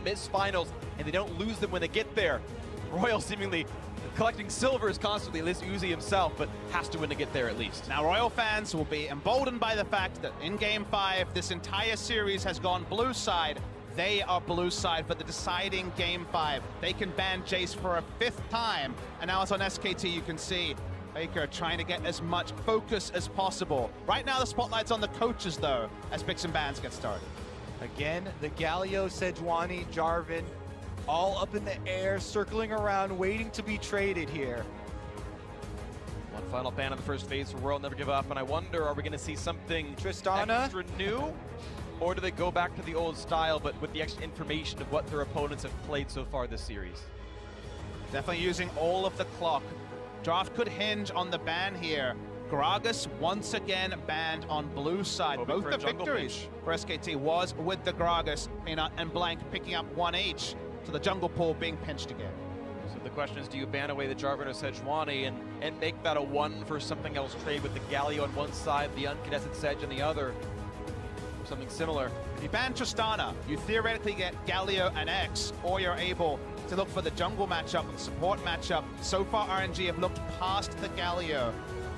miss finals and they don't lose them when they get there. Royal seemingly collecting silvers constantly, at least Uzi himself, but has to win to get there at least. Now, Royal fans will be emboldened by the fact that in Game 5, this entire series has gone blue side. They are blue side for the deciding Game 5. They can ban Jace for a 5th time, and now it's on SKT. You can see Faker trying to get as much focus as possible. Right now, the spotlight's on the coaches, though, as picks and bans get started. Again, the Galio, Sejuani, Jarvan, all up in the air, circling around, waiting to be traded here. One final ban of the first phase for World Never Give Up, and I wonder, are we going to see something Tristana extra new? Or do they go back to the old style, but with the extra information of what their opponents have played so far this series? Definitely using all of the clock. Draft could hinge on the ban here. Gragas once again banned on blue side. Hoping Both for the a jungle victories pinch for SKT was with the Gragas, Peanut and Blank picking up 1 each. So the jungle pool being pinched again. So the question is, do you ban away the Jarvan or Sejuani and make that a 1 for something else trade with the Galio on one side, the uncontested Sedge on the other? Something similar. If you ban Tristana, you theoretically get Galio and X, or you're able to look for the jungle matchup, the support matchup. So far, RNG have looked past the Galio.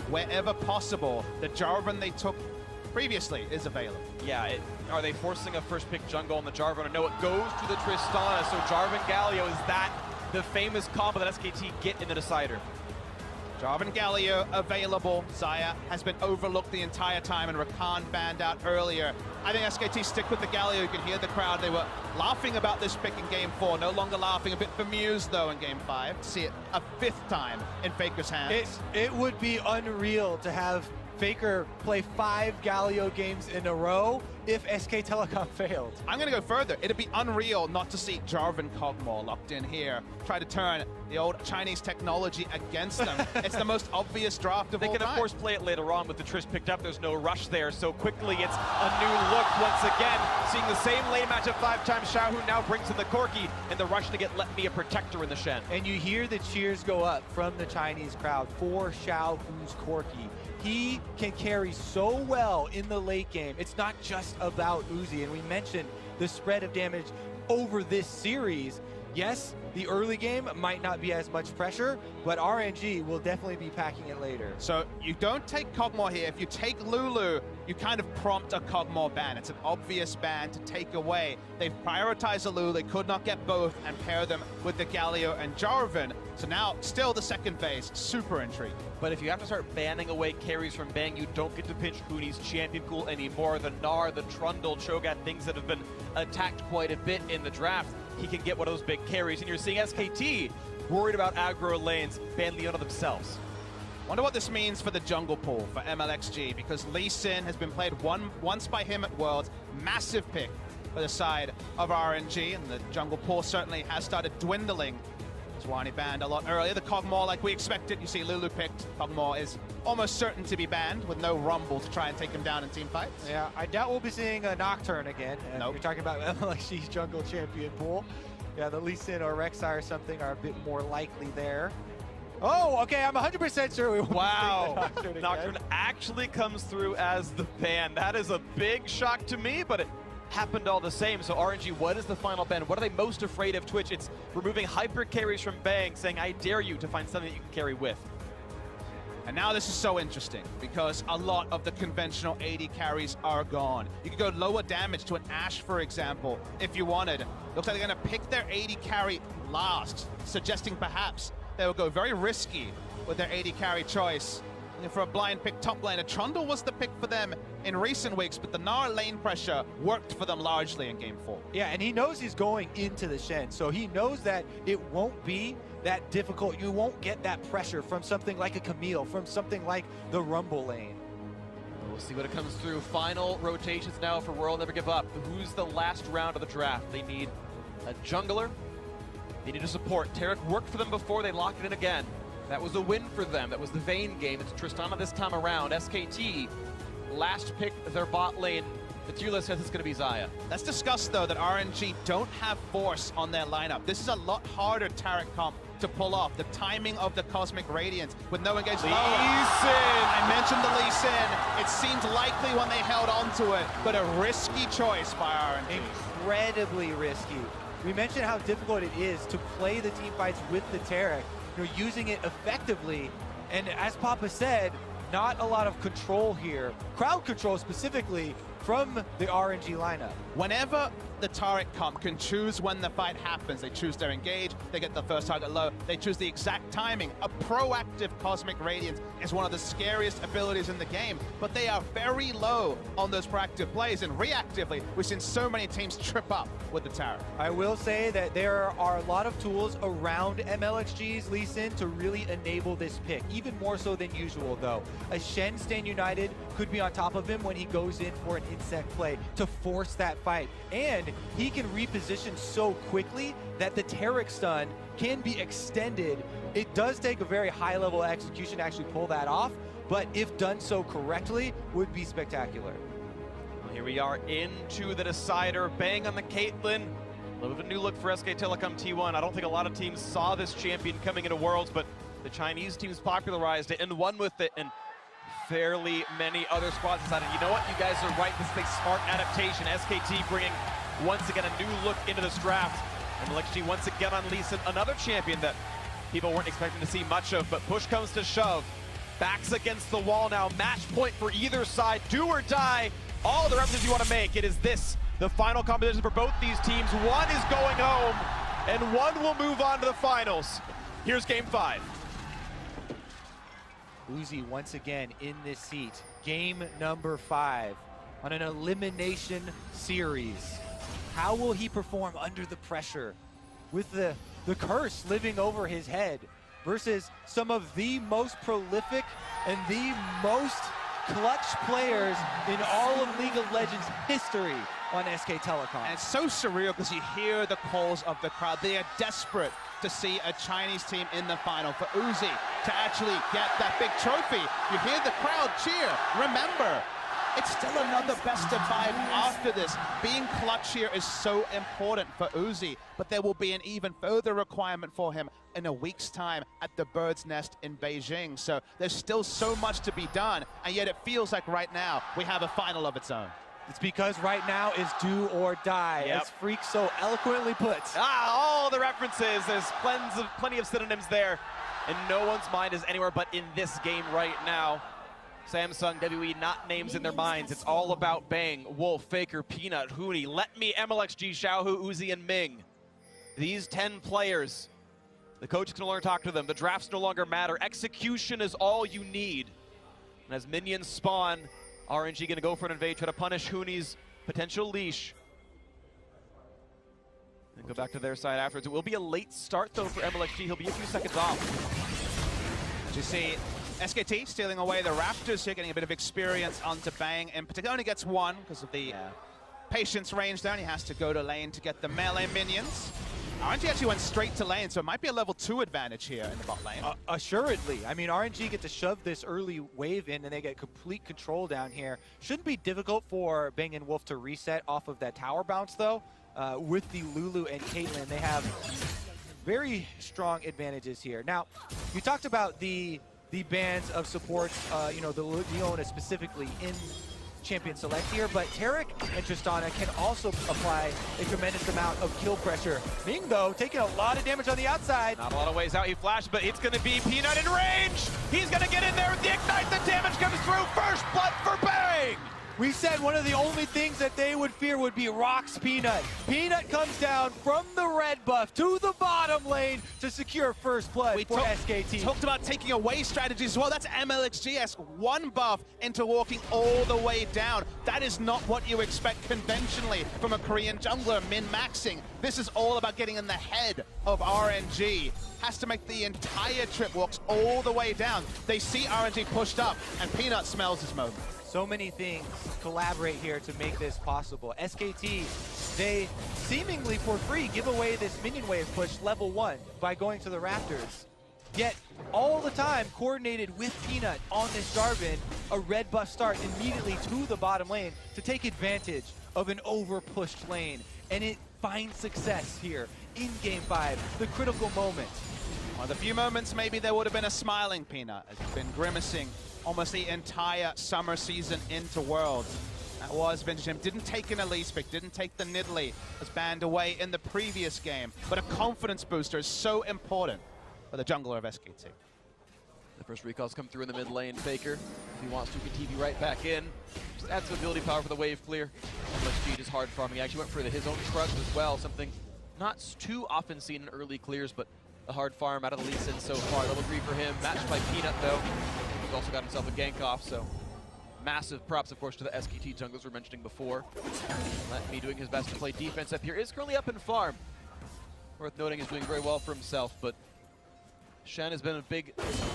Wherever possible, the Jarvan they took previously is available. Yeah, are they forcing a first pick jungle on the Jarvan? No, it goes to the Tristana, so Jarvan Galio, is that the famous combo that SKT get in the decider? Jarvan Galio available. Xayah has been overlooked the entire time, and Rakan banned out earlier. I think SKT stick with the Galio. You can hear the crowd. They were laughing about this pick in Game 4. No longer laughing. A bit bemused, though, in Game 5. To see it a 5th time in Faker's hands. It would be unreal to have Faker play 5 Galio games in a row if SK Telecom failed. I'm going to go further. It'd be unreal not to see Jarvan Kog'Maw locked in here. Try to turn the old Chinese technology against them. It's the most obvious draft of all time. They can, of course, play it later on with the Trish picked up. There's no rush there, so quickly it's a new look once again. Seeing the same lane matchup 5 times. Xiaohu now brings in the Corki, and the rush to get Let Me a Protector in the Shen. And you hear the cheers go up from the Chinese crowd for Xiaohu's Corki. He can carry so well in the late game. It's not just about Uzi, and we mentioned the spread of damage over this series. Yes, the early game might not be as much pressure, but RNG will definitely be packing it later. So you don't take Kog'Maw here. If you take Lulu, you kind of prompt a Kog'Maw ban. It's an obvious ban to take away. They've prioritized the Lulu. They could not get both and pair them with the Galio and Jarvan. So now, still the second phase. Super intriguing. But if you have to start banning away carries from Bang, you don't get to pinch Huni's champion pool anymore. The Gnar, the Trundle, Cho'Gath, things that have been attacked quite a bit in the draft. He can get one of those big carries, and you're seeing SKT worried about aggro lanes, ban Leona themselves. Wonder what this means for the jungle pool for MLXG, because Lee Sin has been played once by him at Worlds. Massive pick for the side of RNG, and the jungle pool certainly has started dwindling. Sejuani banned a lot earlier. The Kog'Maw, like we expected, you see Lulu picked. Kog'Maw is almost certain to be banned with no Rumble to try and take him down in team fights. Yeah, I doubt we'll be seeing a Nocturne again. Nope. You're talking about MLXG's jungle champion pool. Yeah, the Lee Sin or Rek'Sai or something are a bit more likely there. Oh, okay, I'm 100% sure we won't be seeing the Nocturne again. Nocturne actually comes through as the ban. That is a big shock to me, but it happened all the same. So RNG, what is the final ban? What are they most afraid of? Twitch, it's removing hyper carries from Bang, saying, I dare you to find something that you can carry with. And now this is so interesting, because a lot of the conventional AD carries are gone. You could go lower damage to an Ashe, for example, if you wanted. Looks like they're going to pick their AD carry last, suggesting perhaps they will go very risky with their AD carry choice. Looking for a blind pick top lane. A Trundle was the pick for them in recent weeks, but the Gnar lane pressure worked for them largely in Game 4. Yeah, and he knows he's going into the Shen, so he knows that it won't be that difficult. You won't get that pressure from something like a Camille, from something like the Rumble lane. We'll see what it comes through. Final rotations now for World Never Give Up. Who's the last round of the draft? They need a jungler. They need a support. Taric worked for them before. They locked it in again. That was a win for them. That was the Vayne game. It's Tristana this time around. SKT, last pick their bot lane. The tier list says it's going to be Xayah. Let's discuss, though, that RNG don't have Force on their lineup. This is a lot harder Taric comp to pull off. The timing of the Cosmic Radiance with no engagement. Lee Sin! I mentioned the Lee Sin. It seemed likely when they held on to it, but a risky choice by RNG. Incredibly risky. We mentioned how difficult it is to play the team fights with the Tarek, using it effectively. And as Papa said, not a lot of control here, crowd control specifically, from the RNG lineup. Whenever the Tarek comp can choose when the fight happens, they choose their engage, they get the first target low, they choose the exact timing. A proactive Cosmic Radiance is one of the scariest abilities in the game, but they are very low on those proactive plays, and reactively, we've seen so many teams trip up with the Tarek. I will say that there are a lot of tools around MLXG's Lee Sin to really enable this pick, even more so than usual though. A Shen Stand United could be on top of him when he goes in for an insect play to force that fight. And he can reposition so quickly that the Tarek stun can be extended. It does take a very high level of execution to actually pull that off, but if done so correctly, would be spectacular. Well, here we are into the decider. Bang on the Caitlyn. A little bit of a new look for SK Telecom T1. I don't think a lot of teams saw this champion coming into Worlds, but the Chinese teams popularized it and won with it. And fairly many other squads decided, you know what, you guys are right, this is a smart adaptation. SKT bringing, once again, a new look into this draft. And LXG once again on Lee Sin, another champion that people weren't expecting to see much of, but push comes to shove. Backs against the wall now, match point for either side, do or die. All the references you want to make, it is this, the final competition for both these teams. One is going home, and one will move on to the finals. Here's game 5. Uzi once again in this seat. Game number 5 on an elimination series. How will he perform under the pressure with the curse living over his head versus some of the most prolific and the most clutch players in all of League of Legends history on SK Telecom? And it's so surreal because you hear the calls of the crowd. They are desperate to see a Chinese team in the final, for Uzi to actually get that big trophy. You hear the crowd cheer. Remember, it's still another best of 5 after this. Being clutch here is so important for Uzi, but there will be an even further requirement for him in a week's time at the Bird's Nest in Beijing. So there's still so much to be done, and yet it feels like right now we have a final of its own. It's because right now is do or die, as Freak so eloquently puts. All the references, there's plenty of synonyms there, and no one's mind is anywhere but in this game right now. Samsung, WE, not names in their minds. It's all about Bang, Wolf, Faker, Peanut, Huni, Let Me, MLXG, Xiaohu, Uzi, and Ming. These 10 players, the coach can no longer talk to them. The drafts no longer matter. Execution is all you need. And as minions spawn, RNG gonna go for an invade, try to punish Huni's potential leash. And go back to their side afterwards. It will be a late start though for MLXG. He'll be a few seconds off. As you see, SKT stealing away the Raptors here, getting a bit of experience onto Bang. In particular, only gets one because of the patience range there, and he has to go to lane to get the melee minions. RNG actually went straight to lane, so it might be a level 2 advantage here in the bot lane. Assuredly. I mean, RNG get to shove this early wave in, and they get complete control down here. Shouldn't be difficult for Bang and Wolf to reset off of that tower bounce, though. With the Lulu and Caitlyn, they have very strong advantages here. Now, you talked about the bands of supports, you know, the Leona specifically in Champion Select here, but Tarek and Tristana can also apply a tremendous amount of kill pressure. Ming, though, taking a lot of damage on the outside. Not a lot of ways out, he flashed, but it's gonna be Peanut in range! He's gonna get in there with the Ignite, the damage comes through, first blood for Bang! We said one of the only things that they would fear would be Rock's Peanut. Peanut comes down from the red buff to the bottom lane to secure first blood for SKT. Talked about taking away strategies as well. That's MLXGS. One buff into walking all the way down. That is not what you expect conventionally from a Korean jungler min-maxing. This is all about getting in the head of RNG. Has to make the entire trip, walks all the way down. They see RNG pushed up, and Peanut smells his moment. So many things collaborate here to make this possible. SKT, they seemingly for free give away this minion wave push level 1 by going to the Raptors. Yet, all the time coordinated with Peanut on this Jarvan, a red buff start immediately to the bottom lane to take advantage of an over-pushed lane. And it finds success here in Game 5, the critical moment. One of the few moments maybe there would have been a smiling Peanut, as he's been grimacing almost the entire summer season into Worlds. That was vintage him. Didn't take an Elise pick, didn't take the Nidalee. Was banned away in the previous game. But a confidence booster is so important for the jungler of SKT. The first recalls come through in the mid lane. Faker, if he wants to, can TV right back in. Just add some ability power for the wave clear. MLXG is hard farming. He actually went for his own crush as well, something not too often seen in early clears, but a hard farm out of the Lee Sin so far. Level 3 for him, matched by Peanut though. He's also got himself a gank off, so massive props, of course, to the SKT junglers we were mentioning before. Let me doing his best to play defense up here. Is currently up in farm. Worth noting, is doing very well for himself, but Shen has been a big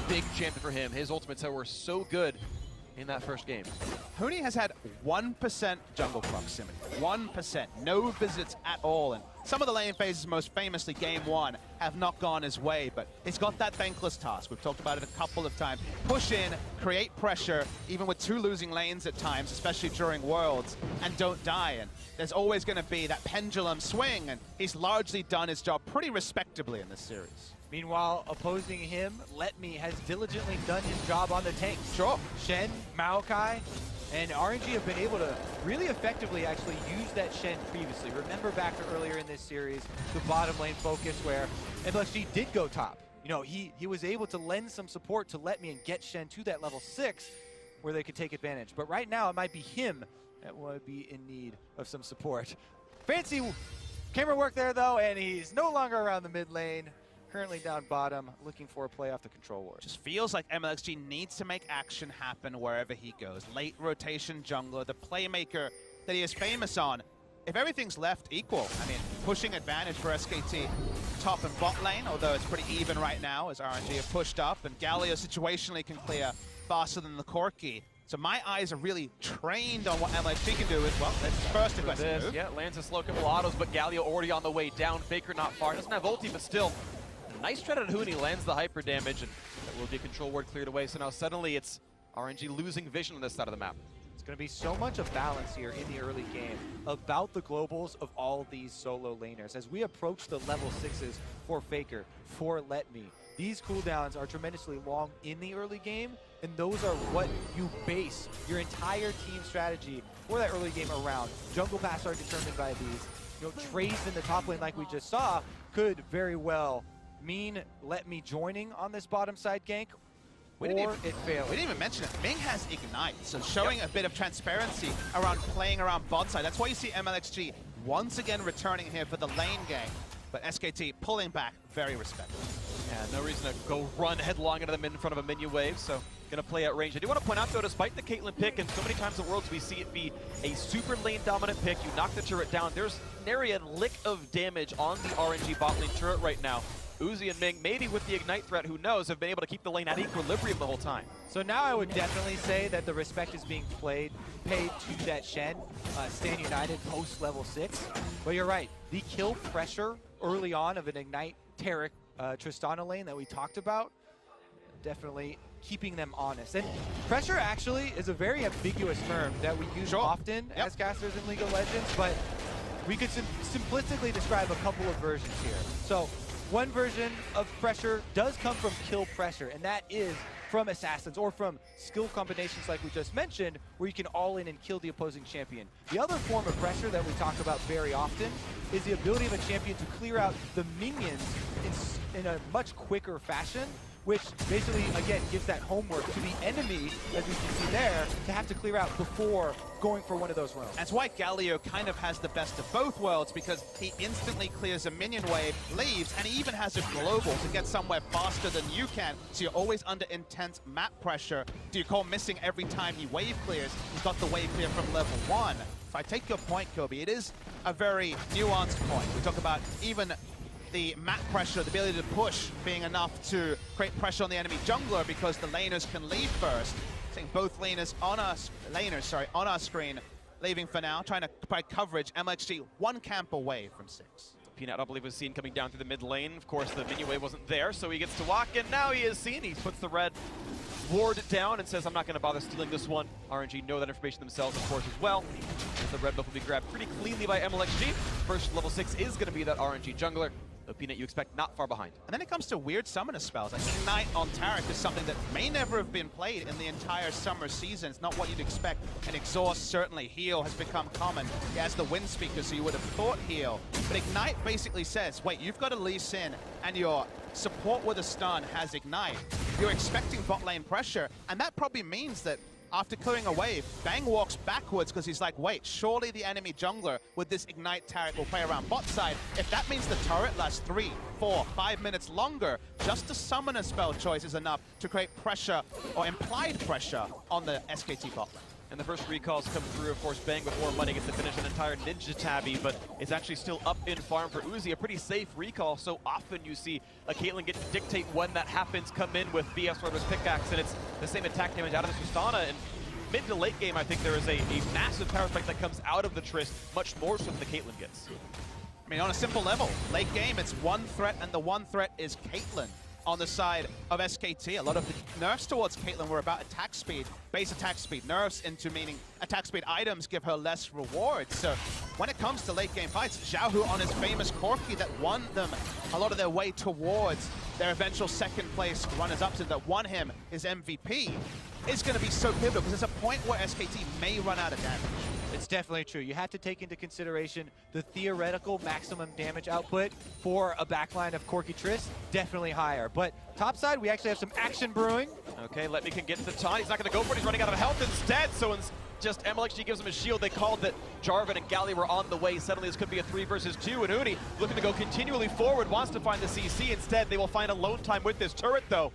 champion for him. His ultimates were so good in that first game. Huni has had 1% jungle proximity. 1%. No visits at all. And some of the lane phases, most famously game 1, have not gone his way, but he's got that thankless task. We've talked about it a couple of times. Push in, create pressure, even with 2 losing lanes at times, especially during Worlds, and don't die. And there's always going to be that pendulum swing, and he's largely done his job pretty respectably in this series. Meanwhile, opposing him, Letme has diligently done his job on the tanks. Sure. Shen, Maokai, and RNG have been able to really effectively actually use that Shen previously. Remember back to earlier in this series, the bottom lane focus where MLXG did go top. You know, he was able to lend some support to Letme and get Shen to that level 6 where they could take advantage. But right now, it might be him that would be in need of some support. Fancy camera work there, though, and he's no longer around the mid lane. Currently down bottom, looking for a play off the control ward. Just feels like MLXG needs to make action happen wherever he goes. Late rotation jungler, the playmaker that he is famous on. If everything's left equal, I mean, pushing advantage for SKT top and bot lane, although it's pretty even right now as RNG have pushed up, and Galio situationally can clear faster than the Corki. So my eyes are really trained on what MLXG can do as well. That's his first aggressive move. Yeah, lands a slow couple autos, but Galio already on the way down. Faker not far, doesn't have ulti, but still. Nice tread on Huni, lands the hyper damage, and that will be a control ward cleared away. So now suddenly it's RNG losing vision on this side of the map. It's going to be so much of balance here in the early game about the globals of all these solo laners. As we approach the level 6s for Faker, for Letme, these cooldowns are tremendously long in the early game, and those are what you base your entire team strategy for that early game around. Jungle paths are determined by these. You know, trades in the top lane like we just saw could very well mean Letme joining on this bottom side gank, or it fails. We didn't even mention it. Ming has Ignite, so showing a bit of transparency around playing around bot side. That's why you see MLXG once again returning here for the lane game, but SKT pulling back, very respectful. Yeah, no reason to go run headlong into them in front of a minion wave, so gonna play at range. I do want to point out though, despite the Caitlyn pick, and so many times in Worlds we see it be a super lane dominant pick, you knock the turret down, there's nary a lick of damage on the RNG bot lane turret right now. Uzi and Ming, maybe with the Ignite threat, who knows, have been able to keep the lane at equilibrium the whole time. So now I would definitely say that the respect is being paid to that Shen, Stand United post level 6. But you're right, the kill pressure early on of an Ignite Taric Tristana lane that we talked about, definitely keeping them honest. And pressure actually is a very ambiguous term that we use often as casters in League of Legends, but we could simplistically describe a couple of versions here. So one version of pressure does come from kill pressure, and that is from assassins or from skill combinations like we just mentioned, where you can all in and kill the opposing champion. The other form of pressure that we talk about very often is the ability of a champion to clear out the minions in a much quicker fashion, which basically, again, gives that homework to the enemy, as we can see there, to have to clear out before going for one of those roams. That's why Galio kind of has the best of both worlds, because he instantly clears a minion wave, leaves, and he even has a global to get somewhere faster than you can, so you're always under intense map pressure. Do you call missing every time he wave clears? He's got the wave clear from level 1. So I take your point, Kobe. It is a very nuanced point. We talk about even the map pressure, the ability to push being enough to create pressure on the enemy jungler because the laners can leave first. Seeing both laners on our screen, leaving for now, trying to provide coverage. MLXG one camp away from 6. Peanut, I believe, was seen coming down through the mid lane. Of course, the minion wave wasn't there, so he gets to walk, and now he is seen. He puts the red ward down and says, I'm not going to bother stealing this one. RNG know that information themselves, of course, as well. As the red buff will be grabbed pretty cleanly by MLXG. First level 6 is going to be that RNG jungler. So Peanut, you expect not far behind. And then it comes to weird summoner spells. Like Ignite on Tarek is something that may never have been played in the entire summer season. It's not what you'd expect. And Exhaust, certainly. Heal has become common. He has the Wind Speaker, so you would have thought Heal. But Ignite basically says, wait, you've got a Lee Sin, and your support with a stun has Ignite. You're expecting bot lane pressure, and that probably means that after clearing a wave, Bang walks backwards because he's like, wait, surely the enemy jungler with this Ignite Tarek will play around bot side. If that means the turret lasts 3, 4, 5 minutes longer, just a summoner spell choice is enough to create pressure or implied pressure on the SKT bot lane. And the first recalls come through, of course. Bang with more money gets to finish an entire Ninja Tabby, but it's actually still up in farm for Uzi. A pretty safe recall. So often you see a Caitlyn get to dictate when that happens, come in with BS Order's pickaxe, and it's the same attack damage out of the Tristana. And mid to late game, I think there is a massive power spike that comes out of the Trist, much more so than the Caitlyn gets. I mean, on a simple level, late game, it's one threat, and the one threat is Caitlyn. On the side of SKT, a lot of the nerfs towards Caitlyn were about attack speed, base attack speed. Nerfs into meaning attack speed items give her less rewards. So when it comes to late game fights, Xiaohu on his famous Corki that won them a lot of their way towards their eventual second place runners-ups and that won him his MVP is going to be so pivotal because there's a point where SKT may run out of damage. It's definitely true. You have to take into consideration the theoretical maximum damage output for a backline of Corki Triss, definitely higher. But topside, we actually have some action brewing. Okay, Let Me can get the taunt. He's not going to go for it. He's running out of health instead. So just MLXG gives him a shield. They called that Jarvan and Galli were on the way. Suddenly this could be a 3 versus 2. And Uni, looking to go continually forward, wants to find the CC. Instead, they will find alone time with this turret, though.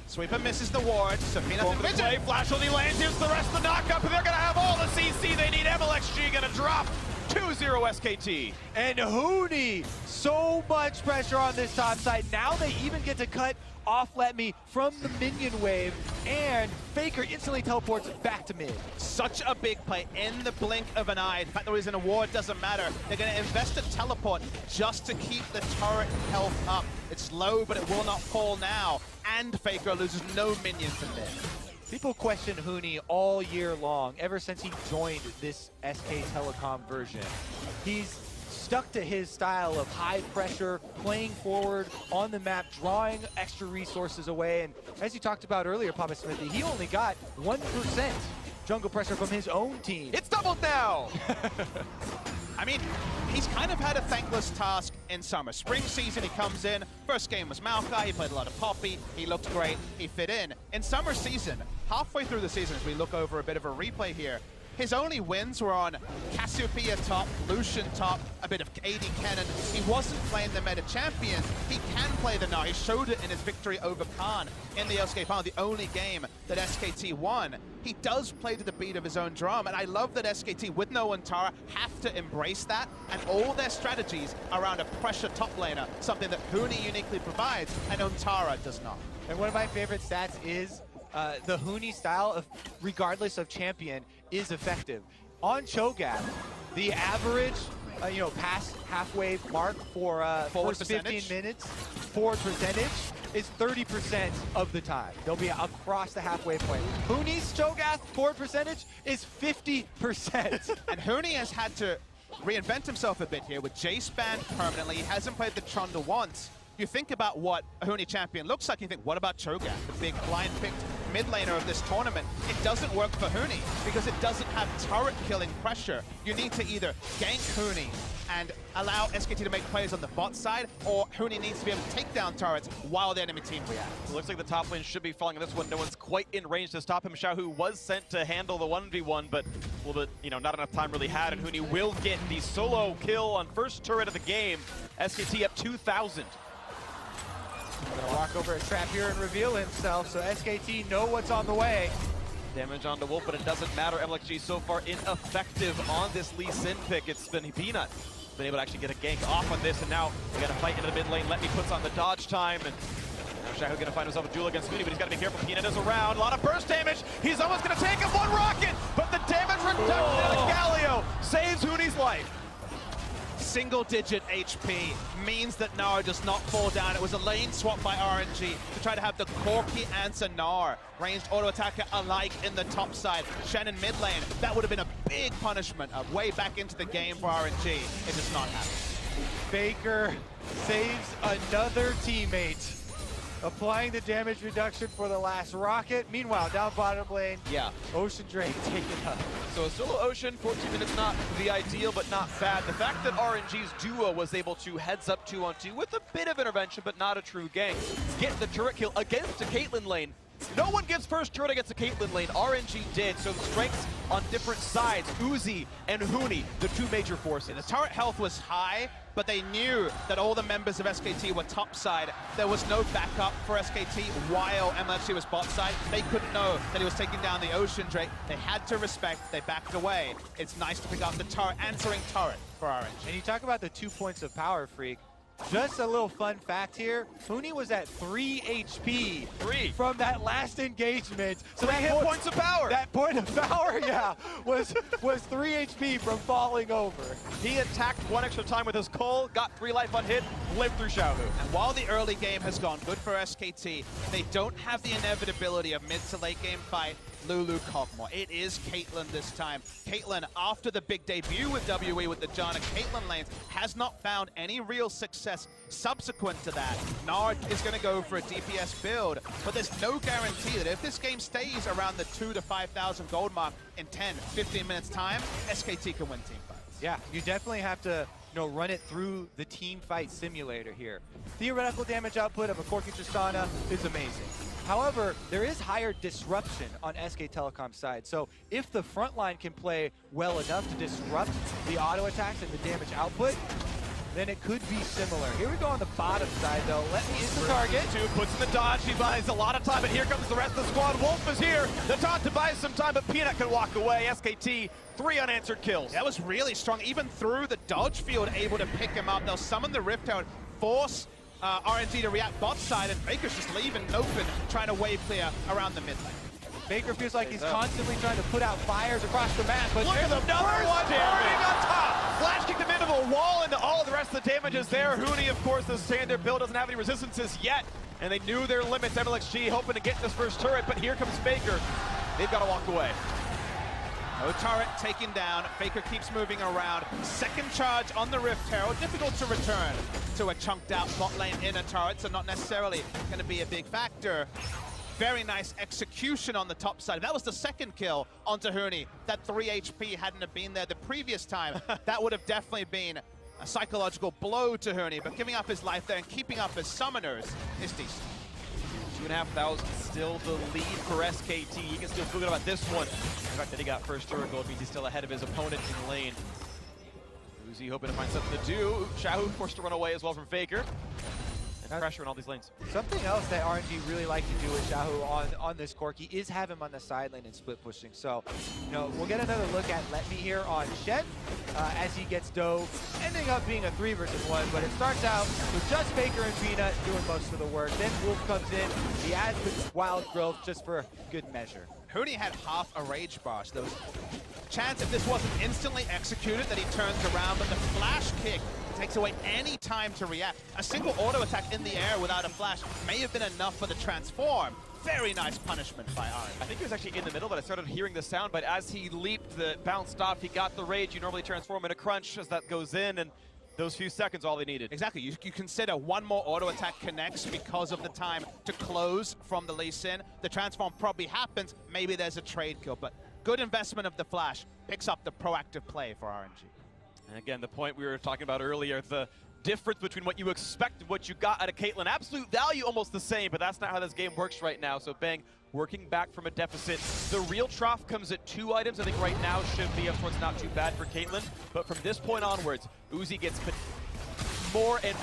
Sweeper misses the ward, so Peanut Over the play, Flash only lands, here's the rest of the knockup, and they're gonna have all the CC they need. MLXG gonna drop 2-0 SKT. And Huni, so much pressure on this top side. Now they even get to cut off Let Me from the minion wave, and Faker instantly teleports back to mid. Such a big play in the blink of an eye. The fact that he's in a ward doesn't matter. They're going to invest a teleport just to keep the turret health up. It's low, but it will not fall now. And Faker loses no minions in there. People question Huni all year long, ever since he joined this SK Telecom version. He's stuck to his style of high pressure, playing forward on the map, drawing extra resources away. And as you talked about earlier, Papa Smithy, he only got 1% jungle pressure from his own team. It's doubled now! I mean, he's kind of had a thankless task in summer. Spring season, he comes in. First game was Maokai. He played a lot of Poppy. He looked great. He fit in. In summer season, halfway through the season, as we look over a bit of a replay here, his only wins were on Cassiopeia top, Lucian top, a bit of AD Cannon. He wasn't playing the meta champion. He can play the Gnar. He showed it in his victory over Khan in the LCK final, the only game that SKT won. He does play to the beat of his own drum, and I love that SKT, with no Antara, have to embrace that, and all their strategies around a pressure top laner, something that Huni uniquely provides, and Antara does not. And one of my favorite stats is the Huni style, of, regardless of champion, is effective. On Cho'Gath, the average, past halfway mark for first 15 minutes, forward percentage is 30% of the time. They'll be across the halfway point. Huni's Cho'Gath forward percentage is 50%. And Huni has had to reinvent himself a bit here with Jace banned permanently. He hasn't played the Trundle once. You think about what a Huni champion looks like, you think, what about Cho'Gath, the big blind-picked mid laner of this tournament? It doesn't work for Huni because it doesn't have turret-killing pressure. You need to either gank Huni and allow SKT to make plays on the bot side, or Huni needs to be able to take down turrets while the enemy team reacts. It looks like the top lane should be falling on this one. No one's quite in range to stop him. Xiaohu was sent to handle the 1v1, but a little bit, not enough time really had, and Huni will get the solo kill on first turret of the game. SKT up 2,000. Gonna walk over a trap here and reveal himself, so SKT know what's on the way. Damage onto Wolf, but it doesn't matter. MLXG so far ineffective on this Lee Sin pick. It's been Peanut been able to actually get a gank off on this, and now they got to fight into the mid lane. Let Me puts on the dodge time, and now Xiaohu going to find himself a duel against Huni, but he's got to be careful. Peanut is around. A lot of burst damage. He's almost going to take him. One rocket, but the damage reduction of Galio saves Huni's life. Single-digit HP means that Gnar does not fall down. It was a lane swap by RNG to try to have the Corki answer Gnar. Ranged auto-attacker alike in the top side. Shannon mid lane, that would have been a big punishment way back into the game for RNG. It does not happen. Baker saves another teammate, applying the damage reduction for the last rocket. Meanwhile, down bottom lane, Yeah. Ocean Drain taken up. So a solo Ocean, 14 minutes, not the ideal, but not bad. The fact that RNG's duo was able to heads up 2-on-2 with a bit of intervention, but not a true gank, get the turret kill against a Caitlyn lane. No one gives first turret against a Caitlyn lane. RNG did, so the strengths on different sides. Uzi and Huni, the two major forces. The turret health was high, but they knew that all the members of SKT were topside. There was no backup for SKT while MLFC was bot side. They couldn't know that he was taking down the Ocean Drake. They had to respect, they backed away. It's nice to pick up the turret, answering turret for RNG. And you talk about the 2 points of power, Freak. Just a little fun fact here, Huni was at 3 HP from that last engagement. So Three hit points of power. That point of power, yeah, was 3 HP from falling over. He attacked one extra time with his Cole, got 3 life on hit, lived through Xiaohu. And while the early game has gone good for SKT, they don't have the inevitability of mid to late game fight Lulu Kog'Maw. It is Caitlyn this time. Caitlyn, after the big debut with WE with the Janna Caitlyn lanes, has not found any real success subsequent to that. Nard is going to go for a DPS build, but there's no guarantee that if this game stays around the 2,000 to 5,000 gold mark in 10, 15 minutes time, SKT can win team fights. Yeah, you definitely have to run it through the team fight simulator here. Theoretical damage output of a Corki Tristana is amazing. However, there is higher disruption on SK Telecom's side. So if the front line can play well enough to disrupt the auto attacks and the damage output, then it could be similar. Here we go on the bottom side though. Let me is the target. Puts in the dodge, he buys a lot of time, but here comes the rest of the squad. Wolf is here, the taunt to buy some time, but Peanut can walk away. SKT, 3 unanswered kills. That was really strong, even through the dodge field, able to pick him up. They'll summon the Rift out, force RNG to react bot side, and Baker's just leaving open, trying to wave clear around the mid lane. Baker feels like he's constantly trying to put out fires across the map, but look at the number one burning on top. Flash kicked him into a wall, into all of the rest of the damage is there. Huni, of course, the standard build doesn't have any resistances yet, and they knew their limits. MLXG hoping to get this first turret, but here comes Baker. They've got to walk away. No turret taken down. Baker keeps moving around. Second charge on the Rift Herald. Difficult to return to a chunked out bot lane inner turret, so not necessarily going to be a big factor. Very nice execution on the top side. That was the second kill onto Huni. That 3 HP hadn't have been there the previous time. That would have definitely been a psychological blow to Huni, but giving up his life there and keeping up his summoners is decent. 2,500 still the lead for SKT. He can still feel good about this one. The fact that he got first turret gold means he's still ahead of his opponent in the lane. Uzi hoping to find something to do. Xiaohu forced to run away as well from Faker. And pressure in all these lanes. Something else that RNG really like to do with Xiaohu on this Corki is have him on the side lane and split pushing. So, we'll get another look at Let Me here on Shed as he gets dove, ending up being a 3 versus 1. But it starts out with just Baker and Peanut doing most of the work. Then Wolf comes in. He adds the wild growth just for good measure. Huni had half a rage bar, so there was a chance if this wasn't instantly executed that he turns around, but the flash kick takes away any time to react. A single auto attack in the air without a flash may have been enough for the transform. Very nice punishment by Arn. I think he was actually in the middle, but I started hearing the sound, but as he leaped, the bounced off, he got the rage. You normally transform in a crunch as that goes in, and those few seconds all they needed. Exactly, you consider one more auto attack connects because of the time to close from the Lee Sin. The transform probably happens, maybe there's a trade kill, but good investment of the flash picks up the proactive play for RNG. And again, the point we were talking about earlier, the difference between what you expect and what you got out of Caitlyn. Absolute value almost the same, but that's not how this game works right now. So Bang working back from a deficit. The real trough comes at 2 items. I think right now should be, of course, not too bad for Caitlyn. But from this point onwards, Uzi gets more and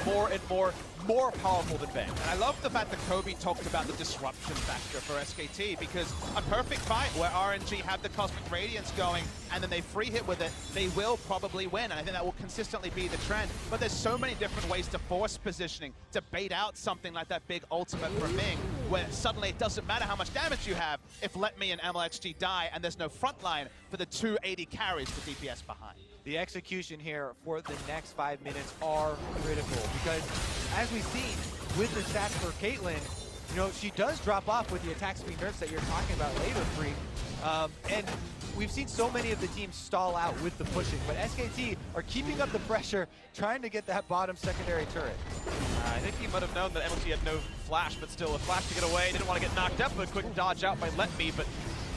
more powerful than Bang. And I love the fact that Kobe talked about the disruption factor for SKT, because a perfect fight where RNG have the Cosmic Radiance going and then they free hit with it, they will probably win. And I think that will consistently be the trend. But there's so many different ways to force positioning, to bait out something like that big ultimate from Ming, where suddenly it doesn't matter how much damage you have if Let Me and MLXG die and there's no front line for the 280 carries for DPS behind. The execution here for the next 5 minutes are critical because, as we've seen with the stats for Caitlyn, she does drop off with the attack speed nerfs that you're talking about later, Free. And we've seen so many of the teams stall out with the pushing, but SKT are keeping up the pressure, trying to get that bottom secondary turret. I think he might have known that MLG had no flash, but still a flash to get away. Didn't want to get knocked up, but quick dodge out by Let Me. But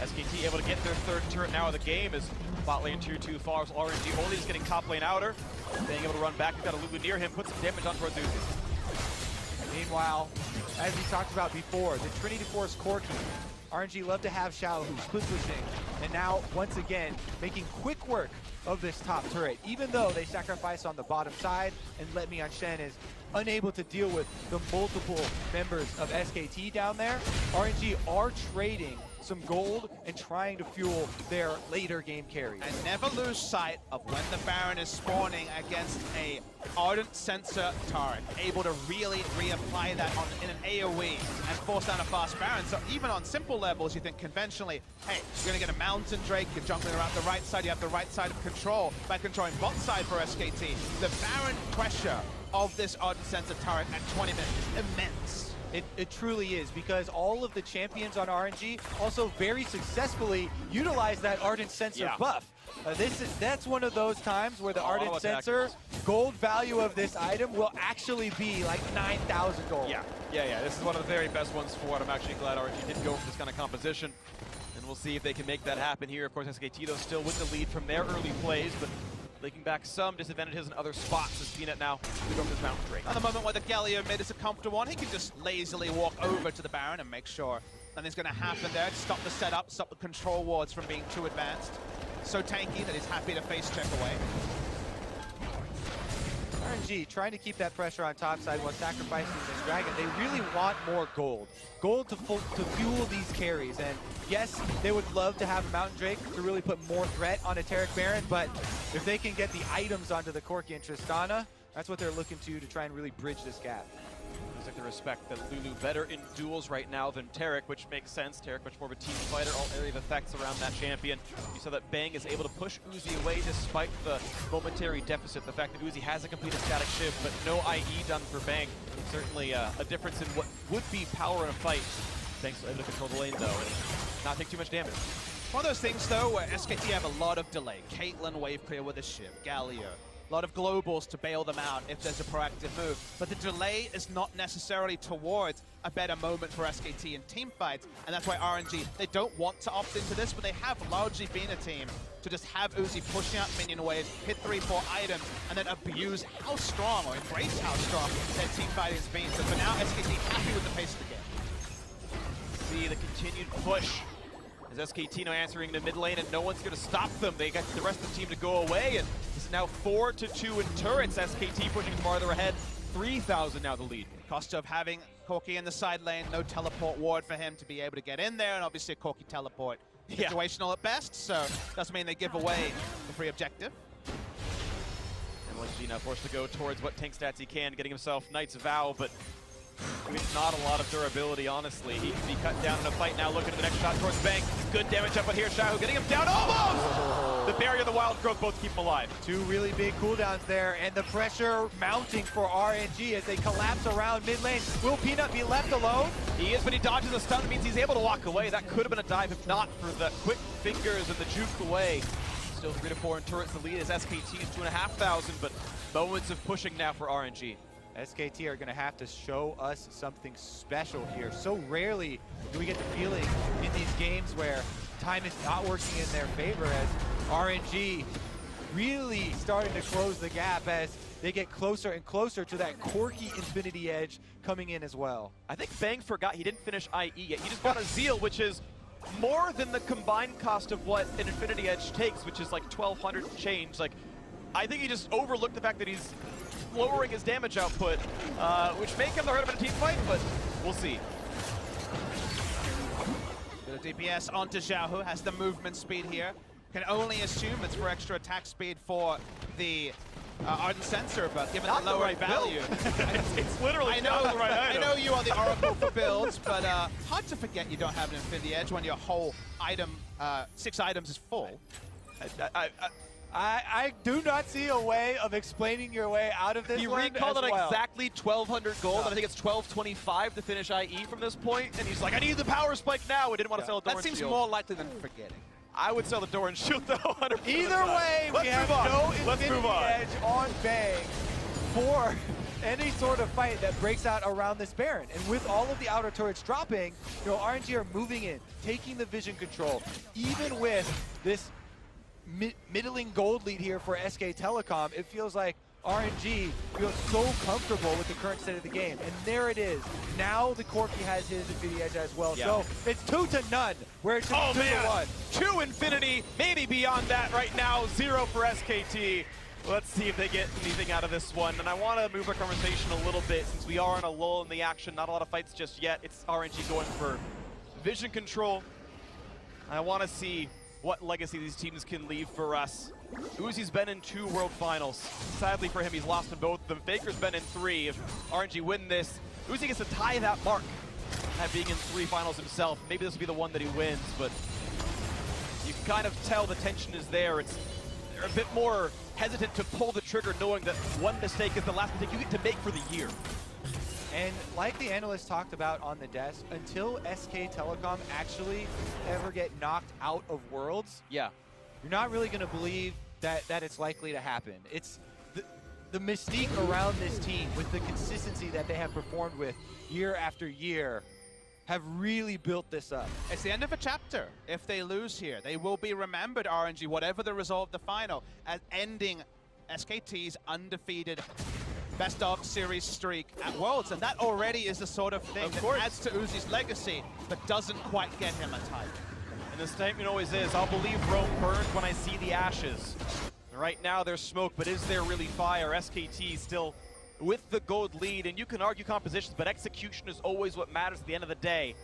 SKT able to get their third turret now of the game as bot lane tier 2 falls. RNG only is getting top lane outer. Being able to run back, he's got a Lulu near him, put some damage on towards Uzi. Meanwhile, as we talked about before, the Trinity Force Corki. RNG love to have Xiao who's split pushing, and now once again making quick work of this top turret, even though they sacrifice on the bottom side and Let Me on Shen is unable to deal with the multiple members of SKT down there. RNG are trading some gold and trying to fuel their later game carries. And never lose sight of when the Baron is spawning against a Ardent Sensor turret, able to really reapply that in an AoE and force down a fast Baron. So even on simple levels, you think conventionally, hey, you're gonna get a Mountain Drake, you're jumping around the right side, you have the right side of control by controlling bot side for SKT. The Baron pressure of this Ardent Sensor turret at 20 minutes is immense. It truly is, because all of the champions on RNG also very successfully utilize that Ardent Sensor buff. That's one of those times where the Ardent Sensor gold value of this item will actually be like 9,000 gold. Yeah. This is one of the very best ones for it. I'm actually glad RNG did go for this kind of composition. And we'll see if they can make that happen here. Of course, SKT, though, still with the lead from their early plays, but leaking back some disadvantages in other spots as Peanut now we go for this Mountain Drake. At the moment where the Galio mid is a comfortable one, he can just lazily walk over to the Baron and make sure nothing's going to happen there to stop the setup, stop the control wards from being too advanced. So tanky that he's happy to face check away. RNG trying to keep that pressure on top side while sacrificing this dragon. They really want more gold. Gold to fuel these carries. And yes, they would love to have a Mountain Drake to really put more threat on a Taric Baron, but if they can get the items onto the Corki and Tristana, that's what they're looking to try and really bridge this gap. Looks like the respect that Lulu better in duels right now than Taric, which makes sense. Taric much more of a team fighter, all area of effects around that champion. You saw that Bang is able to push Uzi away despite the momentary deficit. The fact that Uzi has a completed static shift, but no IE done for Bang. Certainly a difference in what would be power in a fight. Bang's able to control the lane though, and not take too much damage. One of those things though where SKT have a lot of delay. Caitlyn wave clear with a ship, Galio. A lot of globals to bail them out if there's a proactive move. But the delay is not necessarily towards a better moment for SKT in team fights, and that's why RNG, they don't want to opt into this, but they have largely been a team to just have Uzi pushing out minion waves, hit 3-4 items, and then abuse how strong, or embrace how strong their team fighting has been. So for now, SKT happy with the pace of the game. See the continued push. As SKT now answering the mid lane, and no one's going to stop them. They got the rest of the team to go away, and this is now 4-2 in turrets. SKT pushing farther ahead. 3,000 now the lead. Cost of having Corki in the side lane, no teleport ward for him to be able to get in there, and obviously a Corki teleport situational at best, so doesn't mean they give away the free objective. And LG now forced to go towards what tank stats he can, getting himself Knight's Vow, but with not a lot of durability, honestly. He can be cut down in a fight now, looking at the next shot towards Bang. Good damage up on here, Shahu getting him down almost! The barrier, the wild growth both keep him alive. Two really big cooldowns there, and the pressure mounting for RNG as they collapse around mid lane. Will Peanut be left alone? He is, but he dodges the stun. It means he's able to walk away. That could have been a dive if not for the quick fingers and the juke away. Still 3-4 in turrets. The lead is SKT is 2,500, but moments of pushing now for RNG. SKT are going to have to show us something special here. So rarely do we get the feeling in these games where time is not working in their favor, as RNG really starting to close the gap as they get closer and closer to that Corki Infinity Edge coming in as well. I think Bang forgot he didn't finish IE yet. He just got a Zeal, which is more than the combined cost of what an Infinity Edge takes, which is like 1,200 change. Like, I think he just overlooked the fact that he's lowering his damage output, which may come to hurt him in a team fight, but we'll see. Bit of DPS onto Xiao, who has the movement speed here. Can only assume it's for extra attack speed for the Ardent Sensor, but given Not the lower right value. It's literally not the right item. I know you are the oracle for builds, but hard to forget you don't have an Infinity Edge when your whole item, 6 items is full. I do not see a way of explaining your way out of this. He one recalled as it well. exactly 1,200 gold, and I think it's 1,225 to finish IE from this point. And he's like, I need the power spike now. We didn't want to sell a door That and seems shield. more likely than forgetting. I would sell the door and shield though. 100% Either way, we have no infinity edge on Bang for any sort of fight that breaks out around this Baron. And with all of the outer turrets dropping, you know, RNG are moving in, taking the vision control. Even with this middling gold lead here for SK Telecom, it feels like RNG feels so comfortable with the current state of the game. And there it is. Now the Corki has his infinity edge as well. Yeah. So it's 2-0, where it should be 2-1. 2 infinity, maybe beyond that right now. 0 for SKT. Let's see if they get anything out of this one. And I want to move our conversation a little bit since we are on a lull in the action. Not a lot of fights just yet. It's RNG going for vision control. I want to see what legacy these teams can leave for us. Uzi's been in 2 World Finals. Sadly for him, he's lost in both of them. Faker's been in 3. If RNG win this, Uzi gets to tie that mark at being in 3 finals himself. Maybe this will be the one that he wins, but you can kind of tell the tension is there. They're a bit more hesitant to pull the trigger knowing that one mistake is the last mistake you get to make for the year. And like the analyst talked about on the desk, until SK Telecom actually ever get knocked out of Worlds, Yeah. you're not really going to believe that it's likely to happen. It's the mystique around this team with the consistency that they have performed with year after year have really built this up. It's the end of a chapter. If they lose here, they will be remembered, RNG, whatever the result of the final, as ending SKT's undefeated best of series streak at Worlds. And that already is the sort of thing that adds to Uzi's legacy, but doesn't quite get him a title. And the statement always is, I'll believe Rome burns when I see the ashes. Right now there's smoke, but is there really fire? SKT still with the gold lead, and you can argue compositions, but execution is always what matters at the end of the day.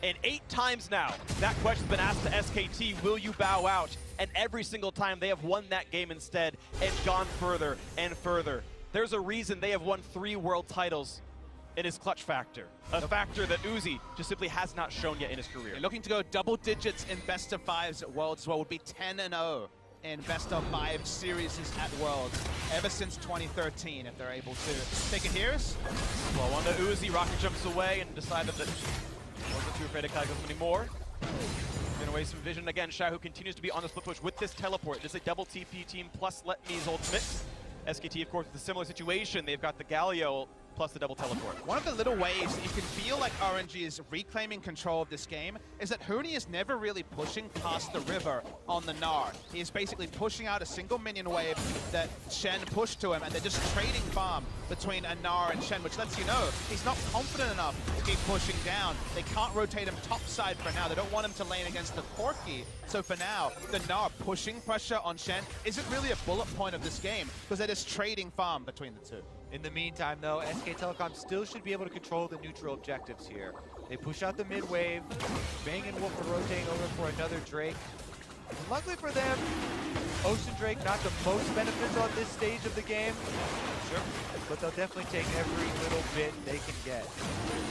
And 8 times now, that question's been asked to SKT, will you bow out? And every single time they have won that game instead and gone further and further. There's a reason they have won 3 world titles in his clutch factor. A factor that Uzi just simply has not shown yet in his career. They're looking to go double digits in best of 5s at Worlds as well, would be 10-0 in best of 5 series at Worlds ever since 2013, if they're able to take it here. Well, on to Uzi, Rocket jumps away and decided that wasn't too afraid to Kaigo's anymore. Gonna waste some vision again. Shahu continues to be on the split push with this teleport. Just a double TP team plus Let Me's ultimate. SKT, of course, with a similar situation. They've got the Galio plus the double teleport. One of the little ways that you can feel like RNG is reclaiming control of this game is that Huni is never really pushing past the river on the Gnar. He is basically pushing out a single minion wave that Shen pushed to him, and they're just trading farm between a Gnar and Shen, which lets you know he's not confident enough to keep pushing down. They can't rotate him topside for now. They don't want him to lane against the Corki. So for now, the Gnar pushing pressure on Shen isn't really a bullet point of this game because they're just trading farm between the two. In the meantime, though, SK Telecom still should be able to control the neutral objectives here. They push out the mid wave. Bang and Wolf are rotating over for another Drake. And luckily for them, Ocean Drake not the most benefits on this stage of the game. Sure. But they'll definitely take every little bit they can get.